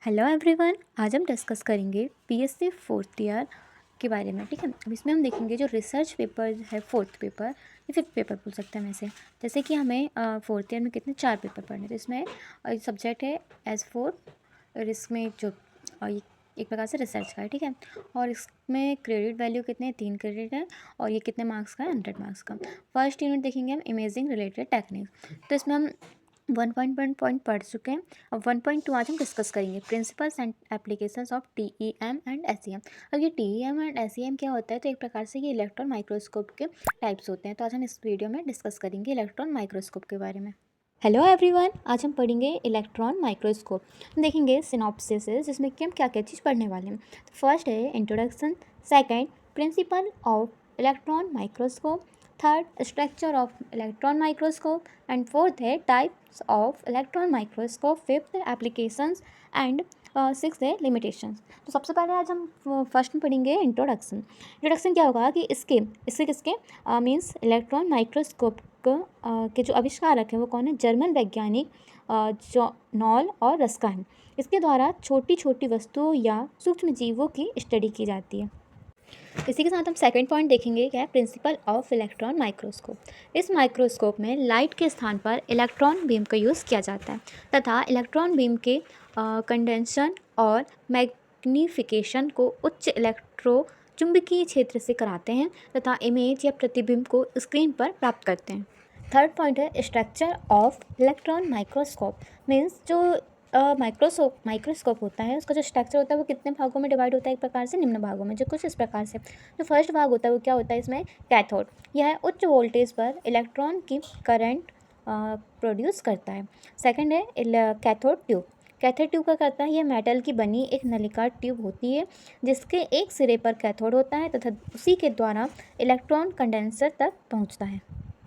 Hello everyone, आज हम discuss करेंगे पीएससी फोर्थ ईयर के बारे में। ठीक है, अब इसमें हम देखेंगे जो रिसर्च पेपर है, फोर्थ पेपर या फिफ्थ पेपर बोल सकते हैं वैसे। जैसे कि हमें फोर्थ ईयर में कितने 4 पेपर पढ़ने, तो इसमें सब्जेक्ट है एज फोर, और इसमें जो एक प्रकार से रिसर्च का है। ठीक है, और इसमें क्रेडिट वैल्यू कितने 3 क्रेडिट है, और ये कितने मार्क्स का है 100 मार्क्स का। फर्स्ट यूनिट देखेंगे हम इमेजिंग रिलेटेड टेक्निक, तो इसमें हम 1.1 पढ़ चुके हैं। अब 1.2 आज हम डिस्कस करेंगे principles and applications of TEM and SEM. अब ये टीईएम एंड एसईएम क्या होता है, तो एक प्रकार से ये इलेक्ट्रॉन माइक्रोस्कोप के टाइप्स होते हैं। तो आज हम इस वीडियो में डिस्कस करेंगे इलेक्ट्रॉन माइक्रोस्कोप के बारे में। हेलो एवरीवन, आज हम पढ़ेंगे इलेक्ट्रॉन माइक्रोस्कोप। देखेंगे सिनॉप्सिस जिसमें कि हम क्या क्या चीज़ पढ़ने वाले हैं। तो फर्स्ट है introduction, second principle of electron microscope, third structure of electron microscope, and fourth है types of electron microscope, fifth applications, and six है लिमिटेशंस। तो सबसे पहले आज हम फर्स्ट में पढ़ेंगे इंट्रोडक्शन। इंट्रोडक्शन क्या होगा कि इसके इसके किसके मीन्स इलेक्ट्रॉन माइक्रोस्कोप के जो आविष्कारक हैं वो कौन है, जर्मन वैज्ञानिक जॉनॉल और रस्काइन। इसके द्वारा छोटी छोटी वस्तुओं या सूक्ष्म जीवों की स्टडी की जाती है। इसी के साथ हम सेकंड पॉइंट देखेंगे, क्या है प्रिंसिपल ऑफ इलेक्ट्रॉन माइक्रोस्कोप। इस माइक्रोस्कोप में लाइट के स्थान पर इलेक्ट्रॉन बीम का यूज़ किया जाता है तथा इलेक्ट्रॉन बीम के कंडेंसन और मैग्नीफिकेशन को उच्च इलेक्ट्रो चुंबकीय क्षेत्र से कराते हैं तथा इमेज या प्रतिबिंब को स्क्रीन पर प्राप्त करते हैं। थर्ड पॉइंट है structure of electron microscope. Means जो माइक्रोस्कोप होता है उसका जो स्ट्रक्चर होता है वो कितने भागों में डिवाइड होता है, एक प्रकार से निम्न भागों में, जो कुछ इस प्रकार से। जो फर्स्ट भाग होता है वो क्या होता है, इसमें कैथोड, यह उच्च वोल्टेज पर इलेक्ट्रॉन की करंट प्रोड्यूस करता है। सेकंड है कैथोड ट्यूब। कैथोड ट्यूब का करता है, यह मेटल की बनी एक नलिका ट्यूब होती है जिसके एक सिरे पर कैथोड होता है तथा उसी के द्वारा इलेक्ट्रॉन कंडेंसर तक पहुँचता है।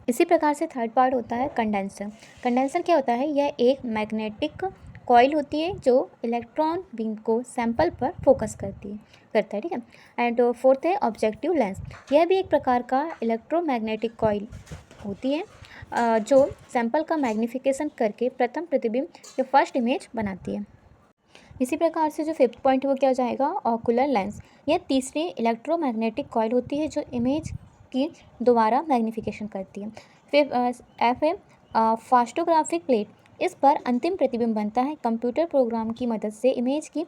इसी प्रकार से थर्ड पार्ट होता है कंडेंसर। कंडेंसर क्या होता है, यह एक मैग्नेटिक कॉइल होती है जो इलेक्ट्रॉन बीम को सैंपल पर फोकस करता है। ठीक है, एंड फोर्थ है ऑब्जेक्टिव लेंस। यह भी एक प्रकार का इलेक्ट्रोमैग्नेटिक कॉइल होती है जो सैंपल का मैग्निफिकेशन करके प्रथम प्रतिबिंब या फर्स्ट इमेज बनाती है। इसी प्रकार से जो फिफ्थ पॉइंट है वो क्या हो जाएगा, ऑकुलर लेंस। यह तीसरी इलेक्ट्रोमैग्नेटिक कॉइल होती है जो इमेज की दोबारा मैग्निफिकेशन करती है। फिर एफ है फास्टोग्राफिक प्लेट। इस पर अंतिम प्रतिबिंब बनता है। कंप्यूटर प्रोग्राम की मदद से इमेज की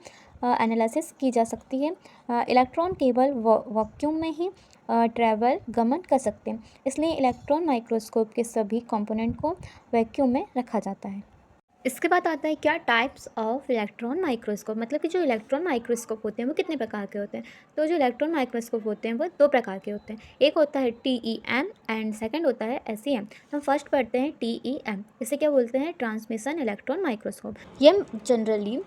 एनालिसिस की जा सकती है। इलेक्ट्रॉन केवल वैक्यूम में ही ट्रैवल गमन कर सकते हैं, इसलिए इलेक्ट्रॉन माइक्रोस्कोप के सभी कंपोनेंट को वैक्यूम में रखा जाता है। इसके बाद आता है क्या, टाइप्स ऑफ इलेक्ट्रॉन माइक्रोस्कोप। मतलब कि जो इलेक्ट्रॉन माइक्रोस्कोप होते हैं वो कितने प्रकार के होते हैं। तो जो इलेक्ट्रॉन माइक्रोस्कोप होते हैं वो दो प्रकार के होते हैं। एक होता है टीईएम एंड सेकंड होता है एसईएम। हम फर्स्ट पढ़ते हैं टीईएम। इसे क्या बोलते हैं, ट्रांसमिशन इलेक्ट्रॉन माइक्रोस्कोप। ये जनरली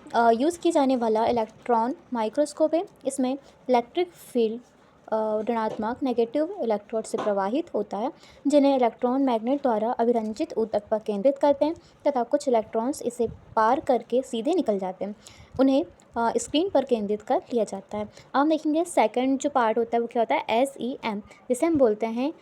यूज़ की जाने वाला इलेक्ट्रॉन माइक्रोस्कोप है। इसमें इलेक्ट्रिक फील्ड ऋणात्मक नेगेटिव इलेक्ट्रोड से प्रवाहित होता है जिन्हें इलेक्ट्रॉन मैग्नेट द्वारा अभिरंजित ऊतक पर केंद्रित करते हैं तथा कुछ इलेक्ट्रॉन्स इसे पार करके सीधे निकल जाते हैं, उन्हें स्क्रीन पर केंद्रित कर लिया जाता है। अब हम देखेंगे सेकंड जो पार्ट होता है वो क्या होता है, एसईएम, जिसे हम बोलते हैं।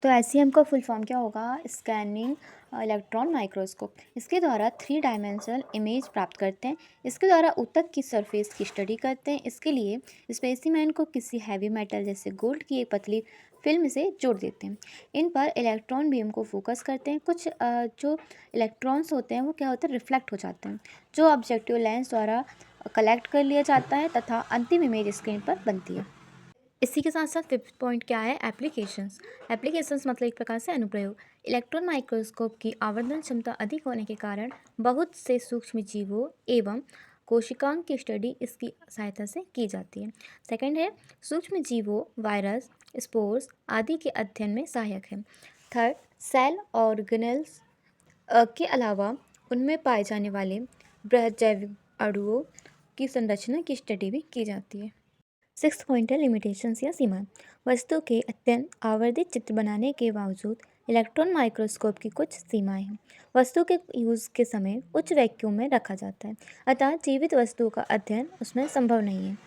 तो एसईएम का फुल फॉर्म क्या होगा, स्कैनिंग इलेक्ट्रॉन माइक्रोस्कोप। इसके द्वारा 3 डायमेंशनल इमेज प्राप्त करते हैं। इसके द्वारा ऊतक की सरफेस की स्टडी करते हैं। इसके लिए स्पेसिमेन को किसी हैवी मेटल जैसे गोल्ड की एक पतली फिल्म से जोड़ देते हैं। इन पर इलेक्ट्रॉन बीम को फोकस करते हैं। कुछ जो इलेक्ट्रॉन्स होते हैं वो क्या होते हैं, रिफ्लेक्ट हो जाते हैं, जो ऑब्जेक्टिव लेंस द्वारा कलेक्ट कर लिया जाता है तथा अंतिम इमेज स्क्रीन पर बनती है। इसी के साथ साथ फिफ्थ पॉइंट क्या है, एप्लीकेशंस। एप्लीकेशंस मतलब एक प्रकार से अनुप्रयोग। इलेक्ट्रॉन माइक्रोस्कोप की आवर्धन क्षमता अधिक होने के कारण बहुत से सूक्ष्म जीवों एवं कोशिकाओं की स्टडी इसकी सहायता से की जाती है। सेकंड है सूक्ष्म जीवों, वायरस, स्पोर्स आदि के अध्ययन में सहायक है। थर्ड, सेल ऑर्गेनेल्स के अलावा उनमें पाए जाने वाले बृहद जैविक अणुओं की संरचना की स्टडी भी की जाती है। सिक्स पॉइंट है लिमिटेशंस या सीमा। वस्तु के अत्यंत आवर्धित चित्र बनाने के बावजूद इलेक्ट्रॉन माइक्रोस्कोप की कुछ सीमाएं हैं। वस्तु के यूज़ के समय उच्च वैक्यूम में रखा जाता है, अतः जीवित वस्तु का अध्ययन उसमें संभव नहीं है।